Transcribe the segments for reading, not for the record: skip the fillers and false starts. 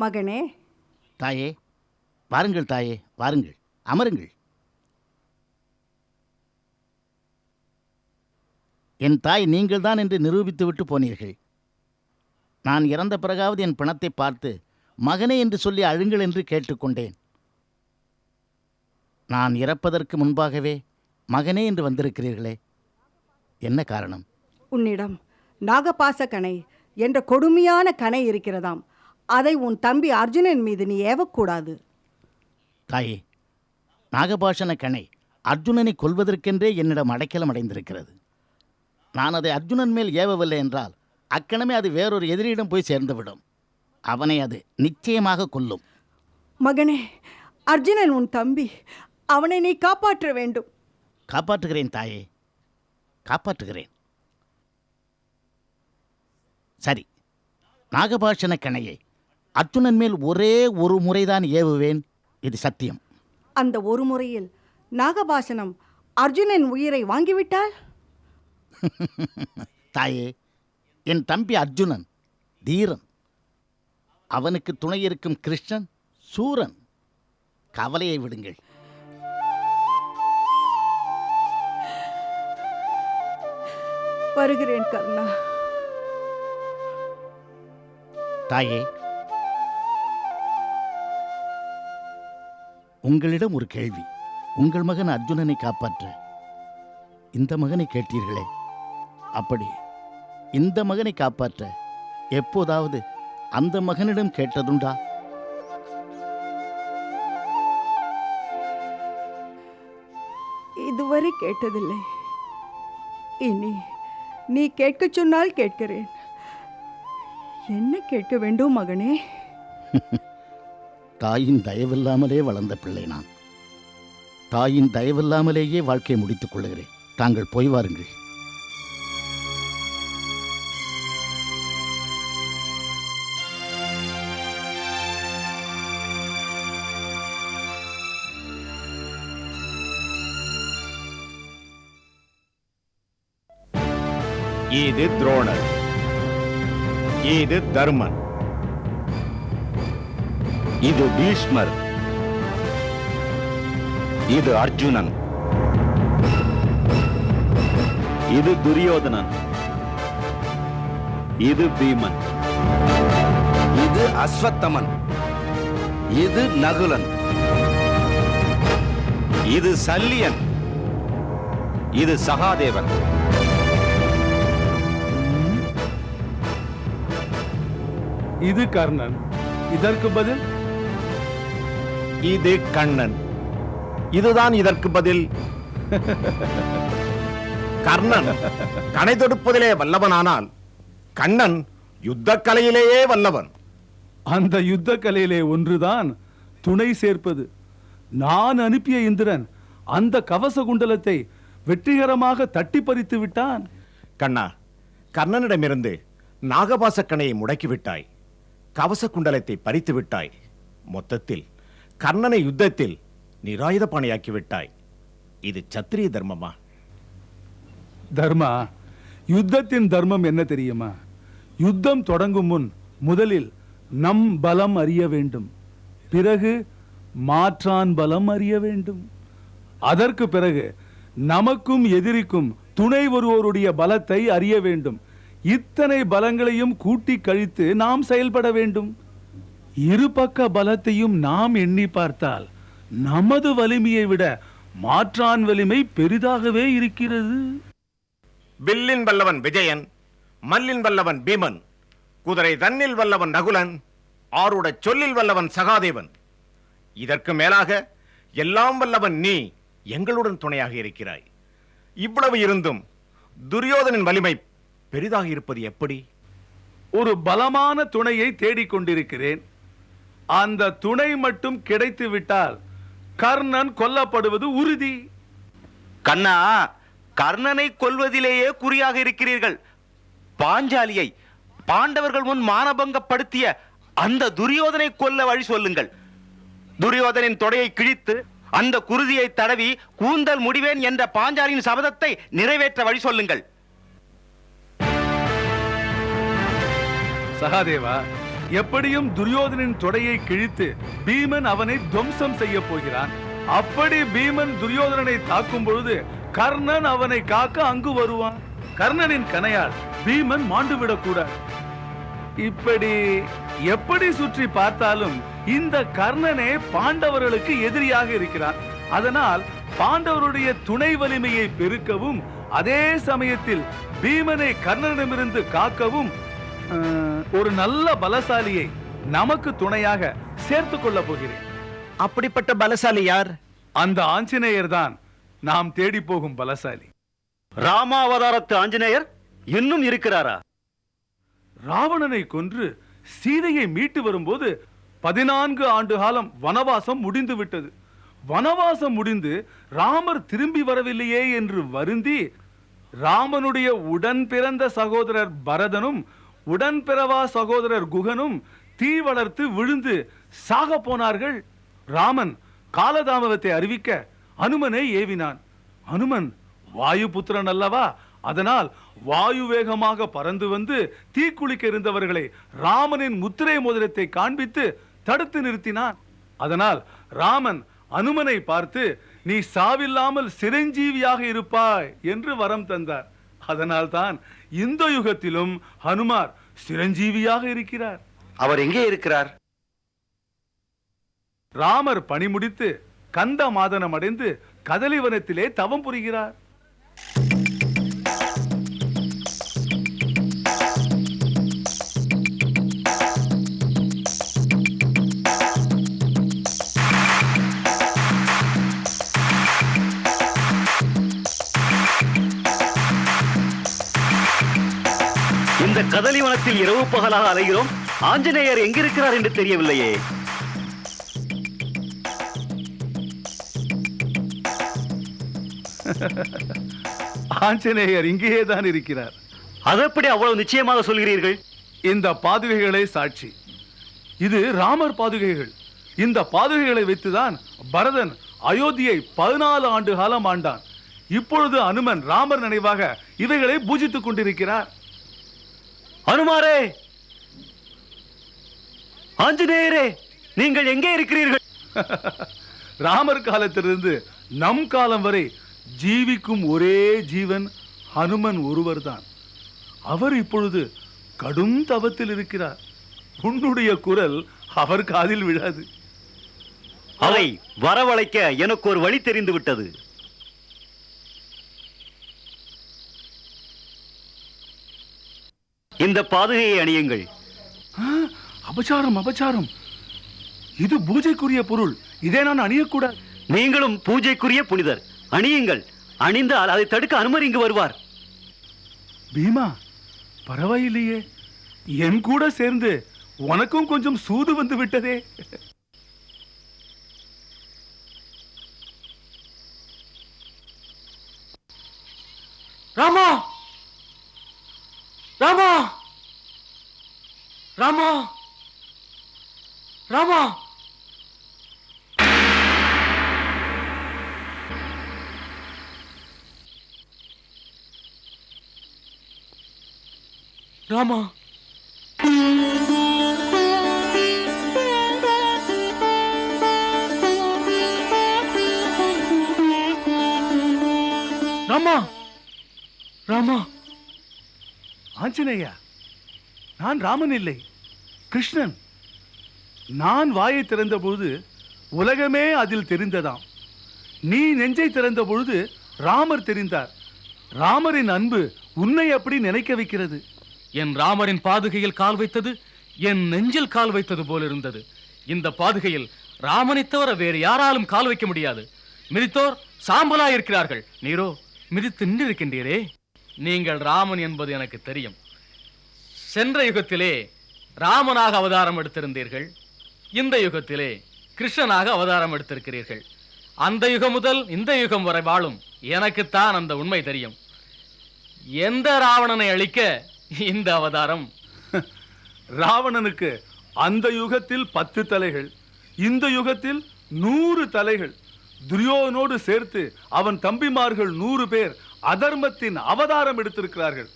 மகனே. தாயே, வாருங்கள் தாயே, வாருங்கள், அமருங்கள். என் தாய் நீங்கள்தான் என்று நிரூபித்துவிட்டு போனீர்கள். நான் இறந்த பிறகாவது என் பிணத்தை பார்த்து மகனே என்று சொல்லி அழுங்கள் என்று கேட்டுக்கொண்டேன். நான் இறப்பதற்கு முன்பாகவே மகனே என்று வந்திருக்கிறீர்களே, என்ன காரணம்? உன்னிடம் நாகபாச கணை என்ற கொடுமையான கணை இருக்கிறதாம். அதை உன் தம்பி அர்ஜுனன் மீது நீ ஏவக்கூடாது. தாயே, நாகபாஷண கணை அர்ஜுனனை கொல்வதற்கென்றே என்னிடம் அடைக்கலம் அடைந்திருக்கிறது. நான் அதை அர்ஜுனன் மேல் ஏவவில்லை என்றால் அக்கணமே அது வேறொரு எதிரியிடம் போய் சேர்ந்துவிடும். அவனை அது நிச்சயமாக கொல்லும். மகனே, அர்ஜுனன் உன் தம்பி. அவனை நீ காப்பாற்ற வேண்டும். காப்பாற்றுகிறேன் தாயே, காப்பாற்றுகிறேன். சரி, நாகபாஷண கணையை அர்ஜுனன் மேல் ஒரே ஒரு முறைதான் ஏவுவேன், இது சத்தியம். அந்த ஒரு முறையில் நாகபாஷணம் அர்ஜுனன் உயிரை வாங்கிவிட்டால்? தாயே, என் தம்பி அர்ஜுனன் தீரன். அவனுக்கு துணை இருக்கும் கிருஷ்ணன் சூரன். கவலையை விடுங்கள். வருகிறேன் கர்ணா. தாயே, உங்களிடம் ஒரு கேள்வி. உங்கள் மகன் அர்ஜுனனை காப்பாற்ற இந்த மகனை கேட்டீர்களே, அப்படி இந்த மகனை காப்பாற்ற எப்போதாவது அந்த மகனிடம் கேட்டதுண்டா? இதுவரை கேட்டதில்லை. இனி நீ கேட்க சொன்னால் கேட்கிறேன். என்ன கேட்க வேண்டும் மகனே? தாயின் தயவில்லாமலே வளர்ந்த பிள்ளை நான். தாயின் தயவில்லாமலேயே வாழ்க்கையை முடித்துக் கொள்கிறேன். தாங்கள் போய் வாருங்கள். இது துரோணர், இது தர்மன், இது பீஷ்மர், இது அர்ஜுனன், இது துரியோதனன், இது பீமன், இது அஸ்வத்தமன், இது நகுலன், இது சல்லியன், இது சகாதேவன். இது கர்ணன். இதற்கு பதில்? இது கண்ணன். இதுதான் இதற்கு பதில். கர்ணன் கணை தொடுப்பதிலே வல்லவனானால் கண்ணன் யுத்த கலையிலேயே வல்லவன். அந்த யுத்த கலையிலே ஒன்றுதான் துணை சேர்ப்பது. நான் அனுப்பிய இந்திரன் அந்த கவச குண்டலத்தை வெற்றிகரமாக தட்டி பறித்து விட்டான். கண்ணா, கர்ணனிடமிருந்து நாகபாச கணையை முடக்கிவிட்டாய், கவச குண்டலத்தை பறித்து விட்டாய். மொத்தத்தில் கர்ணனை யுத்தத்தில் நிராயுத பாணியாக்கி விட்டாய். இது சத்திரிய தர்மமா? தர்மா, யுத்தத்தின் தர்மம் என்ன தெரியுமா? யுத்தம் தொடங்கும் முன் முதலில் நம் பலம் அறிய வேண்டும். பிறகு மாற்றான் பலம் அறிய வேண்டும். அதற்கு பிறகு நமக்கும் எதிரிக்கும் துணை ஒருவருடைய பலத்தை அறிய வேண்டும். இத்தனை பலங்களையும் கூட்டி கழித்து நாம் செயல்பட வேண்டும். இருபக்க பலத்தையும் நாம் எண்ணி பார்த்தால் நமது வலிமையை விட மாற்றான் வலிமை பெரிதாகவே இருக்கிறது. வில்லின் வல்லவன் விஜயன், மல்லின் வல்லவன் பீமன், குதிரை தன்னில் வல்லவன் நகுலன், ஆருட சொல்லில் வல்லவன் சகாதேவன். இதற்கு மேலாக எல்லாம் வல்லவன் நீ எங்களுடன் துணையாக இருக்கிறாய். இவ்வளவு இருந்தும் துரியோதனின் வலிமை பெரிதாக இருப்பது எப்படி? ஒரு பலமான துணையை தேடிக்கொண்டிருக்கிறேன். அந்த துணை மட்டும் கிடைத்து விட்டால் கர்ணன் கொல்லப்படுவது உறுதி. கண்ணா, கர்ணனை கொல்வதிலேயே குறியாக இருக்கிறீர்கள். பாஞ்சாலியை பாண்டவர்கள் முன் மானபங்கப்படுத்திய அந்த துரியோதனை கொல்ல வழி சொல்லுங்கள். துரியோதனின் தொடையை கிழித்து அந்த குருதியை தடவி கூந்தல் முடிவேன் என்ற பாஞ்சாலியின் சபதத்தை நிறைவேற்ற வழி சொல்லுங்கள். சகாதேவா, எப்படியும் துரியோதனின் தொடையை கிழித்து பீமன் அவனை துவம்சம் செய்ய போகிறான். அப்படி பீமன் துரியோதனனை தாக்கும் பொழுது கர்ணன் அவனை காக்க அங்கு வருவான். கர்ணனின் கணையால் பீமன் மாண்டுவிடக் கூடாது. இப்படி எப்படி சுற்றி பார்த்தாலும் இந்த கர்ணனே பாண்டவர்களுக்கு எதிரியாக இருக்கிறான். அதனால் பாண்டவருடைய துணை வலிமையை பெருக்கவும் அதே சமயத்தில் பீமனை கர்ணனிடமிருந்து காக்கவும் ஒரு நல்ல பலசாலியை நமக்கு துணையாக சேர்த்துக் கொள்ள போகிறேன். அப்படிப்பட்ட பலசாலி யார்? அந்த ஆஞ்சநேயர் தான் நாம் தேடி போகும் பலசாலி. ராமாவதாரத்து ஆஞ்சநேயர் இன்னும் இருக்கிறாரா? ராவணனை கொன்று சீதையை மீட்டு வரும்போது 14 ஆண்டு காலம் வனவாசம் முடிந்து விட்டது. வனவாசம் முடிந்து ராமர் திரும்பி வரவில்லையே என்று வருந்தி ராமனுடைய உடன் பிறந்த சகோதரர் பரதனும் உடன் பிறவா சகோதரர் குகனும் தீ வளர்த்து விழுந்து சாக போனார்கள். ராமன் காலதாமதத்தை அறிவிக்க அனுமனை ஏவினான். அனுமன் வாயு புத்திரன் அல்லவா? அதனால் வாயு வேகமாக பறந்து வந்து தீக்குளிக்க இருந்தவர்களை ராமனின் முத்திரை மோதிரத்தை காண்பித்து தடுத்து நிறுத்தினான். அதனால் ராமன் அனுமனை பார்த்து நீ சாவில்லாமல் சிரஞ்சீவியாக இருப்பாய் என்று வரம் தந்தார். அதனால் தான் இந்த யுகத்திலும் ஹனுமார் சிரஞ்சீவியாக இருக்கிறார். அவர் எங்கே இருக்கிறார்? ராமர் பணி முடித்து கந்த மாதனம் அடைந்து கதலிவனத்திலே தவம் புரிகிறார். இந்த கதலிவனத்தில் இரவு பகலாக அலைகிறோம். ஆஞ்சநேயர் எங்கிருக்கிறார் என்று தெரியவில்லையே. ஆஞ்சநேயர் இங்கேயே தான் இருக்கிறார். அதெப்படி அவ்வளவு நிச்சயமாக சொல்கிறீர்கள்? இந்த பாதுகைகளே சாட்சி. இது ராமர் பாதுகைகள். இந்த பாதுகைகளை வைத்துதான் பரதன் அயோத்தியை 14 ஆண்டு காலம் ஆண்டான். இப்பொழுது அனுமன் ராமர் நினைவாக இவைகளை பூஜித்துக் கொண்டிருக்கிறார். அனுமாரே, ஆஞ்சநேயரே, நீங்கள் எங்கே இருக்கிறீர்கள்? ராமர் காலத்திலிருந்து நம் காலம் வரை ஜீவிக்கும் ஒரே ஜீவன் ஹனுமன் ஒருவர்தான். அவர் இப்பொழுது கடும் தவத்தில் இருக்கிறார். உன்னுடைய குரல் அவர் காதில் விழாது. அவரை வரவழைக்க எனக்கு ஒரு வழி தெரிந்து விட்டது. இந்த பாதுகையை அணியுங்கள். அபச்சாரம், அபச்சாரம். இது பூஜைக்குரிய பொருள். இதை நான் அணியக்கூடாது. நீங்களும் பூஜைக்குரிய புனிதர். அணியுங்கள். அணிந்தால் அதை தடுக்க அனுமர் இங்கு வருவார். பீமா, பரவாயில்லையே. என் கூட சேர்ந்து உனக்கும் கொஞ்சம் சூது வந்து விட்டதே. ராமா, ராமா, ராமா, ராமா. ராமா, ராமா, ராமா. ஆஞ்சநேயா, நான் ராமன் இல்லை, கிருஷ்ணன். நான் வாயை திறந்த பொழுது உலகமே அதில் தெரிந்ததாம். நீ நெஞ்சை திறந்த பொழுது ராமர் தெரிந்தார். ராமரின் அன்பு உன்னை அப்படி நினைக்க வைக்கிறது. என் ராமரின் பாதுகையில் கால் வைத்தது என் நெஞ்சில் கால் வைத்தது போல் இருந்தது. இந்த பாதுகையில் ராமனை தவிர வேறு யாராலும் கால் வைக்க முடியாது. மிதித்தோர் சாம்பலாய் இருக்கிறார்கள், நீரோ மிதித்து நின்றிருக்கின்றீரே. நீங்கள் ராமன் என்பது எனக்கு தெரியும். சென்ற யுகத்திலே ராமனாக அவதாரம் எடுத்திருந்தீர்கள். இந்த யுகத்திலே கிருஷ்ணனாக அவதாரம் எடுத்திருக்கிறீர்கள். அந்த யுகம் முதல் இந்த யுகம் வரை வாழும் எனக்குத்தான் அந்த உண்மை தெரியும். எந்த ராவணனை அழிக்க இந்த அவதாரம்? ராவணனுக்கு அந்த யுகத்தில் 10 தலைகள், இந்த யுகத்தில் 100 தலைகள். துரியோதனோடு சேர்த்து அவன் தம்பிமார்கள் 100 பேர் அதர்மத்தின் அவதாரம் எடுத்திருக்கிறார்கள்.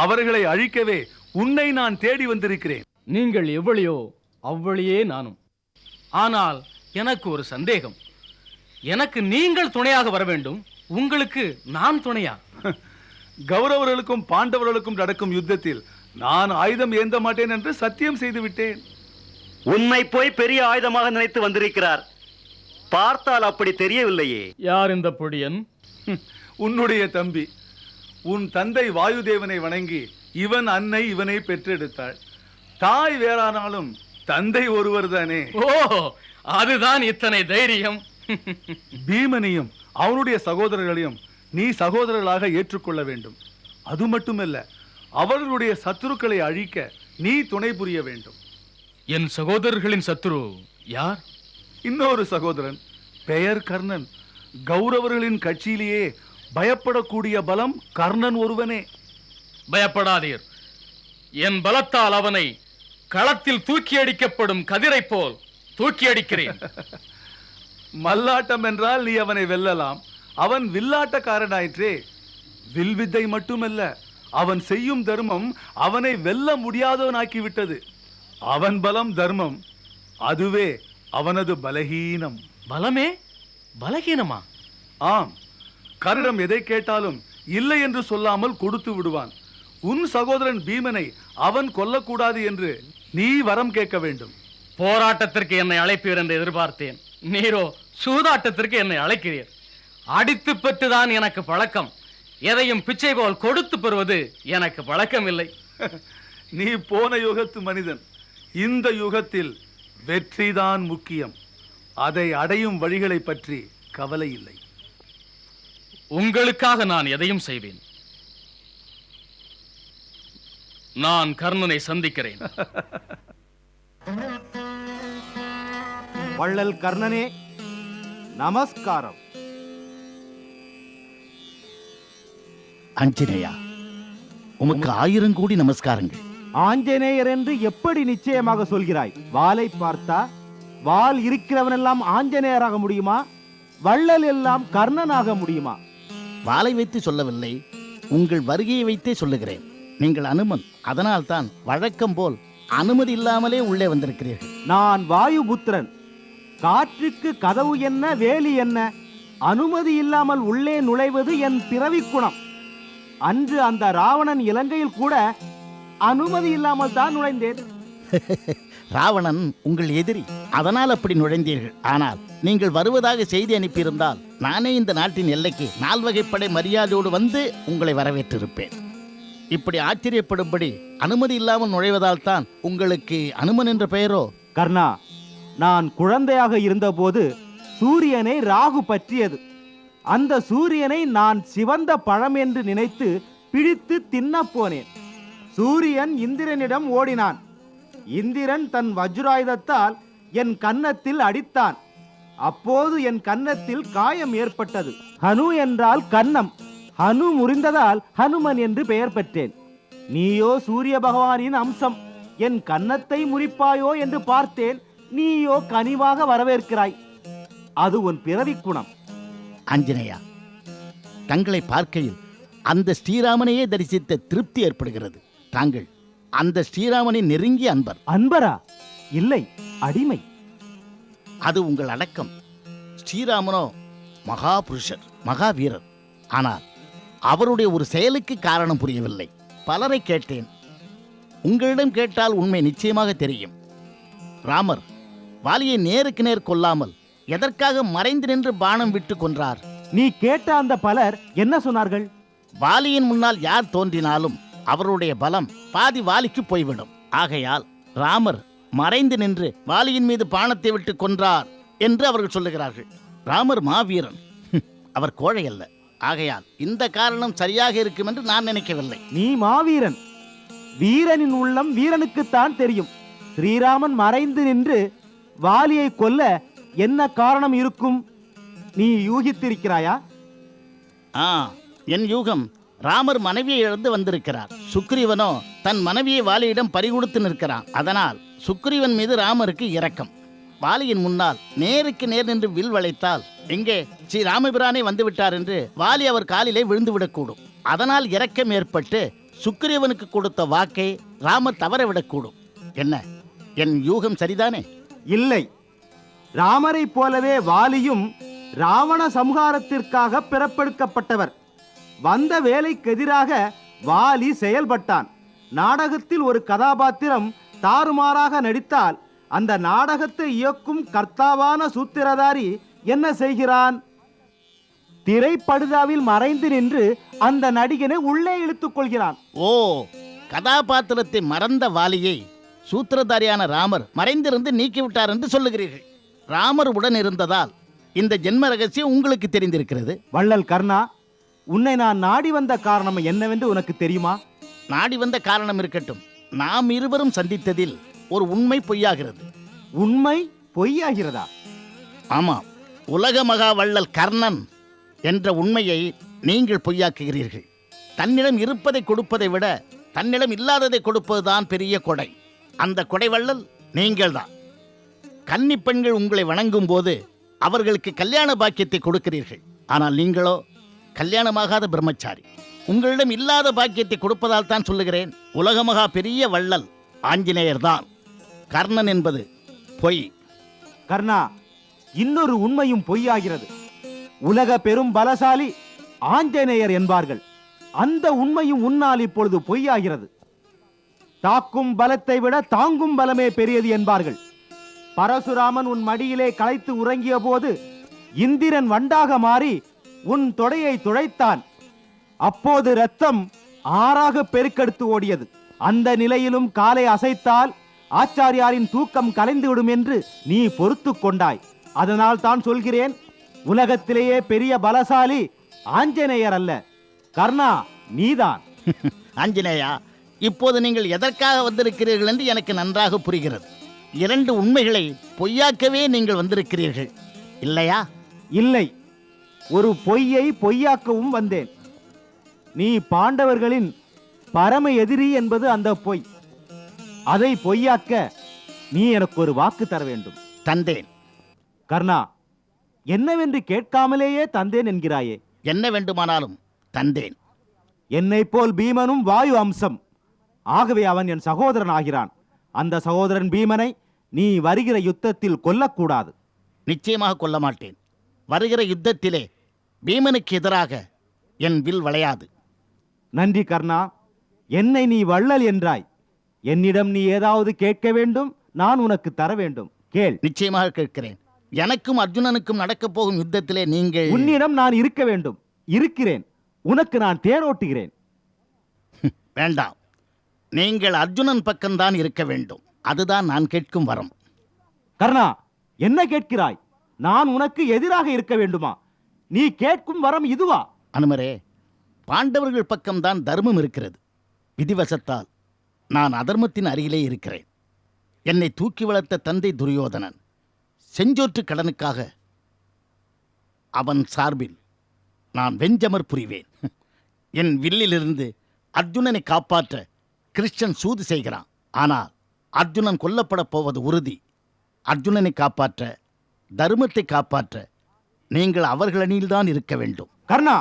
அவர்களை அழிக்கவே உன்னை நான் தேடி வந்திருக்கிறேன். நீங்கள் எவ்வளியோ அவ்வளியே நானும். ஆனால் எனக்கு ஒரு சந்தேகம். எனக்கு நீங்கள் துணையாக வர வேண்டும், உங்களுக்கு நான் துணையா? கௌரவர்களுக்கும் பாண்டவர்களுக்கும் நடக்கும் யுத்தத்தில் நான் ஆயுதம் ஏந்த மாட்டேன் என்று சத்தியம் செய்து விட்டேன். உன்னை போய் பெரிய ஆயுதமாக நினைத்து வந்திருக்கிறார். பார்த்தால் அப்படி தெரியவில்லையே. யார் இந்த பொடியன்? உன்னுடைய தம்பி. உன் தந்தை வாயுதேவனை வணங்கி இவன் அன்னை இவனை பெற்றெடுத்தாள். தாய் வேறானாலும் தந்தை ஒருவர் தானே. ஓ, அதுதான் இத்தனை தைரியம். பீமனையும் அவனுடைய சகோதரர்களையும் நீ சகோதரர்களாக ஏற்றுக்கொள்ள வேண்டும். அது மட்டுமல்ல, அவர்களுடைய சத்துருக்களை அழிக்க நீ துணை புரிய வேண்டும். என் சகோதரர்களின் சத்துரு யார்? இன்னொரு சகோதரன், பெயர் கர்ணன். கௌரவர்களின் கட்சியிலேயே பயப்படக்கூடிய பலம் கர்ணன் ஒருவனே. பயப்படாதீர். என் பலத்தால் அவனை களத்தில் தூக்கி அடிக்கப்படும் கதிரை போல் தூக்கி அடிக்கிறேன். மல்லாட்டம் என்றால் நீ அவனை வெல்லலாம். அவன் வில்லாட்டக்காரனாயிற்றே. வில்வித்தை மட்டுமல்ல, அவன் செய்யும் தர்மம் அவனை வெல்ல முடியாதவனாக்கிவிட்டது. அவன் பலம் தர்மம், அதுவே அவனது பலகீனம். பலமே பலகீனமா? ஆம், கர்ணம் எதை கேட்டாலும் இல்லை என்று சொல்லாமல் கொடுத்து விடுவான். உன் சகோதரன் பீமனை அவன் கொல்லக்கூடாது என்று நீ வரம் கேட்க வேண்டும். போராட்டத்திற்கு என்னை அழைப்பீர் என்று எதிர்பார்த்தேன். நீரோ சூதாட்டத்திற்கு என்னை அழைக்கிறீர். அடித்து பெற்றுதான் எனக்கு பழக்கம். எதையும் பிச்சை போல் கொடுத்து பெறுவது எனக்கு பழக்கம் இல்லை. நீ போன யுகத்து மனிதன். இந்த யுகத்தில் வெற்றிதான் முக்கியம். அதை அடையும் வழிகளை பற்றி கவலை இல்லை. உங்களுக்காக நான் எதையும் செய்வேன். நான் கர்ணனை சந்திக்கிறேன். வள்ளல் கர்ணனே, நமஸ்காரம். ஆஞ்சநேயா, உமக்கு 1000 கோடி நமஸ்காரங்கள். ஆஞ்சநேயர் என்று எப்படி நிச்சயமாக சொல்கிறாய்? வாளை பார்த்தா வாள் இருக்கிறவனெல்லாம் ஆஞ்சநேயராக முடியுமா? வள்ளல் எல்லாம் கர்ணனாக முடியுமா? வாளை வைத்து சொல்லவில்லை, உங்கள் வருகையை வைத்தே சொல்லுகிறேன். நீங்கள் அனுமன், அதனால்தான் வழக்கம் போல் அனுமதி இல்லாமலே உள்ளே வந்திருக்கிறீர்கள். நான் வாயுபுத்திரன். காற்றுக்கு கதவு என்ன, வேலி என்ன? அனுமதி இல்லாமல் உள்ளே நுழைவது என் பிறவி குணம். அன்று அந்த ராவணன் இலங்கையில் கூட அனுமதி இல்லாமல் தான் நுழைந்தேன். ராவணன் உங்கள் எதிரி, அதனால் அப்படி நுழைந்தீர்கள். ஆனால் நீங்கள் வருவதாக செய்தி அனுப்பியிருந்தால் நானே இந்த நாட்டின் எல்லைக்கு 4 வகைப்படை மரியாதையோடு வந்து உங்களை வரவேற்றிருப்பேன். இப்படி ஆச்சரியப்படும்படி அனுமதி இல்லாமல் நுழைவதால் தான் உங்களுக்கு அனுமன் என்ற பெயரோ? கர்ணா, நான் குழந்தையாக இருந்தபோது சூரியனை ராகு பற்றியது. அந்த சூரியனை நான் சிவந்த பழம் என்று நினைத்து பிடித்து தின்னப் போனேன். சூரியன் இந்திரனிடம் ஓடினான். இந்திரன் தன் வஜ்ராயுதத்தால் என் கன்னத்தில் அடித்தான். அப்போது என் கன்னத்தில் காயம் ஏற்பட்டது. ஹனு என்றால் கன்னம். ஹனு முறிந்ததால் ஹனுமன் என்று பெயர் பெற்றேன். நீயோ சூரிய பகவானின் அம்சம். என் கன்னத்தை முறிப்பாயோ என்று பார்த்தேன். நீயோ கனிவாக வரவேற்கிறாய். அது உன் பிறவி குணம். ஆஞ்சநேயா, தங்களை பார்க்கையில் அந்த ஸ்ரீராமனையே தரிசித்த திருப்தி ஏற்படுகிறது. தாங்கள் அந்த ஸ்ரீராமனின் நெருங்கிய அன்பர். அன்பரா? இல்லை, அடிமை. அது உங்கள் அடக்கம். ஸ்ரீராமனோ மகாபுருஷர், மகாவீரர். ஆனால் அவருடைய ஒரு செயலுக்கு காரணம் புரியவில்லை. பலரை கேட்டேன். உங்களிடம் கேட்டால் உண்மை நிச்சயமாக தெரியும். ராமர் வாலியை நேருக்கு நேர் கொல்லாமல் எதற்காக மறைந்து நின்று பானம் விட்டு கொன்றார்? நீ கேட்ட அந்த பலர் என்ன சொன்னார்கள்? வாலியின் முன்னால் யார் தோன்றினாலும் அவருடைய பலம் பாதி வாலிக்கு போய்விடும். ஆகையால் ராமர் மறைந்து நின்று வாலியின் மீது பானத்தை விட்டு கொன்றார் என்று அவர்கள் சொல்லுகிறார்கள். ராமர் மாவீரன், அவர் கோழை அல்ல. ஆகையால் இந்த காரணம் சரியாக இருக்கும் என்று நான் நினைக்கவில்லை. நீ மாவீரன். வீரனின் உள்ளம் வீரனுக்குத்தான் தெரியும். ஸ்ரீராமன் மறைந்து நின்று வாலியை கொல்ல என்ன காரணம் இருக்கும்? நீ யூகித்திருக்கிறாயா? என் யூகம், ராமர் மனைவியை இழந்து வந்திருக்கிறார். சுக்ரீவனோ தன் மனைவியை வாலியிடம் பறிகொடுத்து நிற்கிறான். அதனால் சுக்ரீவன் மீது ராமருக்கு இரக்கம். வாலியின் முன்னால் நேருக்கு நேர் நின்று வில் வளைத்தால் எங்கே ஸ்ரீ ராமபிரானே வந்துவிட்டார் என்று வாலி அவர் காலிலே விழுந்துவிடக்கூடும். அதனால் இரக்கம் ஏற்பட்டு சுக்ரீவனுக்கு கொடுத்த வாக்கை ராமர் தவறவிடக்கூடும். என்ன, என் யூகம் சரிதானே? இல்லை, ராமரைப் போலவே வாலியும் ராவண சம்ஹாரத்திற்காக பிறப்பெடுக்கப்பட்டவர். வந்த வேலைக்கு எதிராக வாலி செயல்பட்டான். நாடகத்தில் ஒரு கதாபாத்திரம் தாறுமாறாக நடித்தால் அந்த நாடகத்தை இயக்கும் கர்த்தாவான சூத்திரதாரி என்ன செய்கிறான்? திரைப்படுதாவில் மறைந்து நின்று அந்த நடிகனை உள்ளே இழுத்துக் கொள்கிறான். ஓ, கதாபாத்திரத்தை மறந்த வாலியை சூத்திரதாரியான ராமர் மறைந்திருந்து நீக்கிவிட்டார் என்று சொல்லுகிறீர்கள். ராமர் உடன் இருந்ததால் இந்த ஜென்ம ரகசியம் உங்களுக்கு தெரிந்திருக்கிறது. வள்ளல் கர்ணா, உன்னை நான் நாடி வந்த காரணம் என்னவென்று உனக்கு தெரியுமா? நாடி வந்த காரணம் இருக்கட்டும், நாம் இருவரும் சந்தித்ததில் ஒரு உண்மை பொய்யாகிறது. உண்மை பொய்யாகிறதா? ஆமாம், உலக மகா வள்ளல் கர்ணன் என்ற உண்மையை நீங்கள் பொய்யாக்குகிறீர்கள். தன்னிடம் இருப்பதை கொடுப்பதை விட தன்னிடம் இல்லாததை கொடுப்பதுதான் பெரிய கொடை. அந்த கொடை வள்ளல் நீங்கள்தான். கன்னி பெண்கள் உங்களை வணங்கும் போது அவர்களுக்கு கல்யாண பாக்கியத்தை கொடுக்கிறீர்கள். ஆனால் நீங்களோ கல்யாணமாகாத பிரம்மச்சாரி. உங்களிடம் இல்லாத பாக்கியத்தை கொடுப்பதால் தான் சொல்லுகிறேன், உலகமகா பெரிய வள்ளல் ஆஞ்சநேயர் தான். கர்ணன் என்பது பொய். கர்ணா, இன்னொரு உண்மையும் பொய்யாகிறது. உலக பெரும் பலசாலி ஆஞ்சநேயர் என்பார்கள். அந்த உண்மையும் உன்னால் இப்பொழுது பொய்யாகிறது. தாக்கும் பலத்தை விட தாங்கும் பலமே பெரியது என்பார்கள். பரசுராமன் உன் மடியிலே களைத்து உறங்கிய போது இந்திரன் வண்டாக மாறி உன் தொடையை துளைத்தான். அப்போது இரத்தம் ஆறாக பெருக்கெடுத்து ஓடியது. அந்த நிலையிலும் காலை அசைத்தால் ஆச்சாரியாரின் தூக்கம் கலைந்துவிடும் என்று நீ பொறுத்து கொண்டாய். அதனால் தான் சொல்கிறேன், உலகத்திலேயே பெரிய பலசாலி ஆஞ்சநேயர் அல்ல, கர்ணா நீதான். ஆஞ்சநேயா, இப்போது நீங்கள் எதற்காக வந்திருக்கிறீர்கள் என்று எனக்கு நன்றாக புரிகிறது. 2 உண்மைகளை பொய்யாக்கவே நீங்கள் வந்திருக்கிறீர்கள், இல்லையா? இல்லை, ஒரு பொய்யை பொய்யாக்கவும் வந்தேன். நீ பாண்டவர்களின் பரம எதிரி என்பது அந்த பொய். அதை பொய்யாக்க நீ எனக்கு ஒரு வாக்கு தர வேண்டும். தந்தேன். கர்ணா, என்னவென்று கேட்காமலேயே தந்தேன் என்கிறாயே. என்ன வேண்டுமானாலும் தந்தேன். என்னை போல் பீமனும் வாயு அம்சம். ஆகவே அவன் என் சகோதரன் ஆகிறான். அந்த சகோதரன் பீமனை நீ வருகிற யுத்தத்தில் கொல்லக்கூடாது. நிச்சயமாக கொல்ல மாட்டேன். வருகிற யுத்தத்திலே பீமனுக்கு எதிராக என் வில் வளையாது. நன்றி கர்ணா, என்னை நீ வள்ளல் என்றாய். என்னிடம் நீ ஏதாவது கேட்க வேண்டும், நான் உனக்கு தர வேண்டும். கேள். நிச்சயமாக கேட்கிறேன். எனக்கும் அர்ஜுனனுக்கும் நடக்கப் போகும் யுத்தத்திலே நீங்கள் உன்னிடம் நான் இருக்க வேண்டும். இருக்கிறேன். உனக்கு நான் தேரோட்டுகிறேன். வேண்டாம், நீங்கள் அர்ஜுனன் பக்கம்தான் இருக்க வேண்டும். அதுதான் நான் கேட்கும் வரம். கர்ணா, என்ன கேட்கிறாய்? நான் உனக்கு எதிராக இருக்க வேண்டுமா? நீ கேட்கும் வரம் இதுவா? அனுமரே, பாண்டவர்கள் பக்கம்தான் தர்மம் இருக்கிறது. விதிவசத்தால் நான் அதர்மத்தின் அருகிலே இருக்கிறேன். என்னை தூக்கி வளர்த்த தந்தை துரியோதனன் செஞ்சோற்று கடனுக்காக அவன் சார்பில் நான் வெஞ்சமர் புரிவேன். என் வில்லிலிருந்து அர்ஜுனனை காப்பாற்ற கிருஷ்ணன் சூது செய்கிறான். ஆனால் அர்ஜுனன் கொல்லப்பட போவது உறுதி. அர்ஜுனனை காப்பாற்ற, தர்மத்தை காப்பாற்ற நீங்கள் அவர்கள் அணியில்தான் இருக்க வேண்டும். கர்ணா,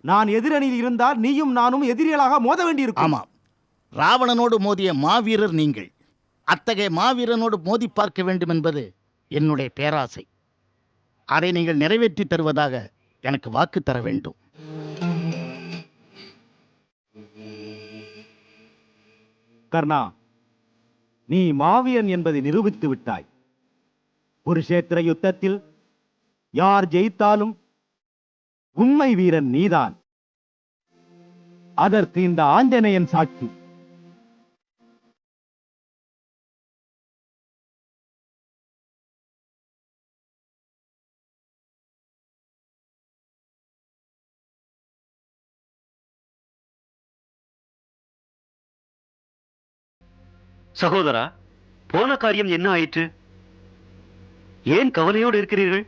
நான் எதிரணியில் இருந்தால் நீயும் நானும் எதிரிகளாக மோத வேண்டியிருக்கும். ஆமாம், ராவணனோடு மோதிய மாவீரர் நீங்கள். அத்தகைய மாவீரனோடு மோதி பார்க்க வேண்டும் என்பது என்னுடைய பேராசை. அதை நீங்கள் நிறைவேற்றி தருவதாக எனக்கு வாக்கு தர வேண்டும். கர்ணா, நீ மாவீரன் என்பதை நிரூபித்து விட்டாய். குருஷேத்திர யுத்தத்தில் யார் ஜெயித்தாலும் உண்மை வீரன் நீதான். அதற்கு இந்த ஆஞ்சநேயன் சாட்சி. சகோதரா, போன காரியம் என்ன ஆயிற்று? ஏன் கவலையோடு இருக்கிறீர்கள்?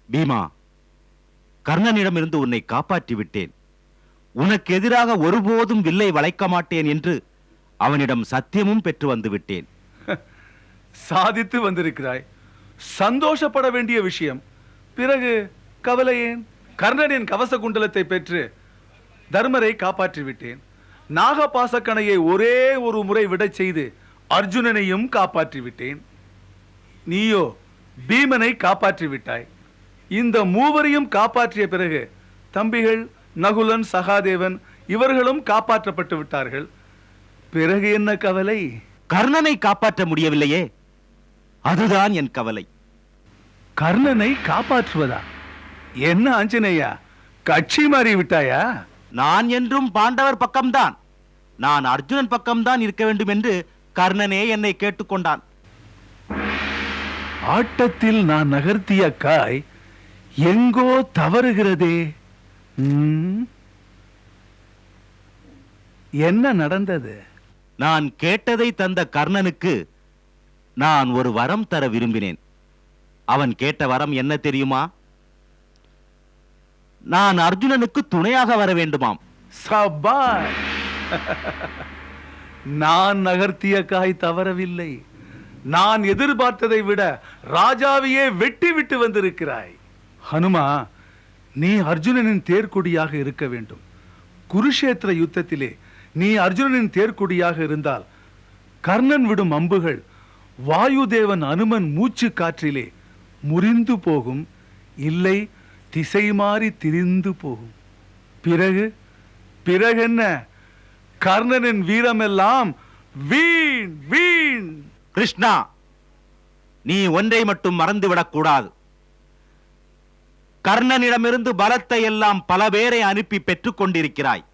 பீமா, கர்ணனிடமிருந்து உன்னை காப்பாற்றி விட்டேன். உனக்கு எதிராக ஒருபோதும் வில்லை வளைக்க மாட்டேன் என்று அவனிடம் சத்தியமும் பெற்று வந்து விட்டேன். சாதித்து வந்திருக்கிறாய். சந்தோஷப்பட வேண்டிய விஷயம். பிறகு கவலை ஏன்? கர்ணனின் கவச குண்டலத்தை பெற்று தர்மரை காப்பாற்றி விட்டேன். நாகபாசக்கணையை ஒரே ஒரு முறை விடச் செய்து அர்ஜுனனையும் காப்பாற்றி விட்டேன். நீயோ பீமனை காப்பாற்றி விட்டாய். இந்த மூவரையும் காப்பாற்றிய பிறகு தம்பிகள் நகுலன், சகாதேவன் இவர்களும் காப்பாற்றப்பட்டு விட்டார்கள். பிறகு என்ன கவலை? கர்ணனை காப்பாற்ற முடியவில்லையே, அதுதான் என் கவலை. கர்ணனை காப்பாற்றுவதா? என்ன ஆஞ்சநேயா, கட்சி மாறி விட்டாயா? நான் என்றும் பாண்டவர் பக்கம்தான். நான் அர்ஜுனன் பக்கம்தான் இருக்க வேண்டும் என்று கர்ணனே என்னை கேட்டுக்கொண்டான். ஆட்டத்தில் நான் நகர்த்திய காய் எங்கோ தவறுகிறதே. என்ன நடந்தது? நான் கேட்டதை தந்த கர்ணனுக்கு நான் ஒரு வரம் தர விரும்பினேன். அவன் கேட்ட வரம் என்ன தெரியுமா? நான் அர்ஜுனனுக்கு துணையாக வர வேண்டுமாம். சபாஷ்! நான் நகர்த்திய காய் தவறவில்லை. நான் எதிர்பார்த்ததை விட ராஜாவையே வெட்டி விட்டு வந்திருக்கிறாய். ஹனுமா, நீ அர்ஜுனனின் தேர்கொடியாக இருக்க வேண்டும். குருஷேத்திர யுத்தத்திலே நீ அர்ஜுனனின் தேர்கொடியாக இருந்தால் கர்ணன் விடும் அம்புகள் வாயுதேவன் அனுமன் மூச்சு காற்றிலே முறிந்து போகும், இல்லை திசை மாறி திரிந்து போகும். பிறகென்ன? கர்ணனின் வீரமெல்லாம் வீண் வீண். கிருஷ்ணா, நீ ஒன்றை மட்டும் மறந்துவிடக் கூடாது. கர்ணனிடமிருந்து பலத்தை எல்லாம் பல பேரை அனுப்பி பெற்றுக் கொண்டிருக்கிறாய்.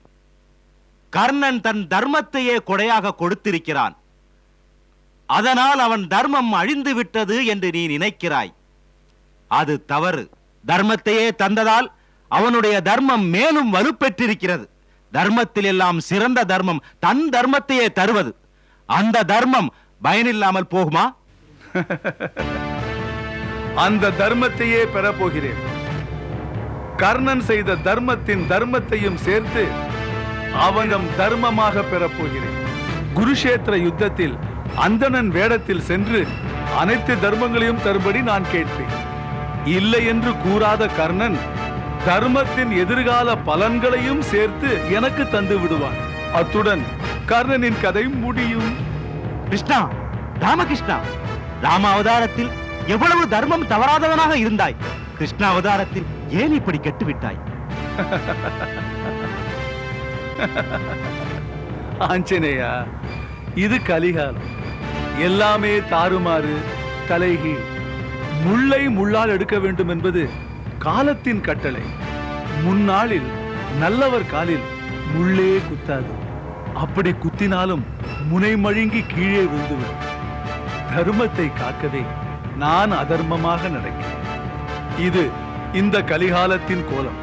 கர்ணன் தன் தர்மத்தையே கொடையாக கொடுத்திருக்கிறான். அதனால் அவன் தர்மம் அழிந்து விட்டது என்று நீ நினைக்கிறாய். அது தவறு. தர்மத்தையே தந்ததால் அவனுடைய தர்மம் மேலும் வலுப்பெற்றிருக்கிறது. தர்மத்தில் எல்லாம் சிறந்த தர்மம் தன் தர்மத்தையே தருவது. அந்த தர்மம் பயனில்லாமல் போகுமா? அந்த தர்மத்தையே பெறப்போகிறேன். கர்ணன் செய்த தர்மத்தின் தர்மத்தையும் சேர்த்து அவனும் தர்மமாக பெறப்போகிறேன். குருஷேத்திர யுத்தத்தில் அந்தணன் வேடத்தில் சென்று அனைத்து தர்மங்களையும் தரும்படி நான் கேட்பேன். இல்லை என்று கூறாத கர்ணன் தர்மத்தின் எதிர்கால பலன்களையும் சேர்த்து எனக்கு தந்து விடுவான். அத்துடன் கர்ணனின் கதை முடியும். கிருஷ்ணா, ராமகிருஷ்ணா, ராம அவதாரத்தில் எவ்வளவு தர்மம் தவறாதவனாக இருந்தாய். கிருஷ்ண அவதாரத்தில் ஏன் இப்படி கெட்டு விட்டாய்? ஆஞ்சநேயா, இது கலிகாலம். எல்லாமே தாறுமாறு, தலைகீழ். முள்ளை முள்ளால் எடுக்க வேண்டும் என்பது காலத்தின் கட்டளை. முன்னாளில் நல்லவர் காலில் முள்ளே குத்தாது. அப்படி குத்தினாலும் முனை மழுங்கி கீழே விழுந்துவிடும். தர்மத்தை காக்கவே நான் அதர்மமாக நடக்கிறேன். இது இந்த கலிகாலத்தின் கோலம்.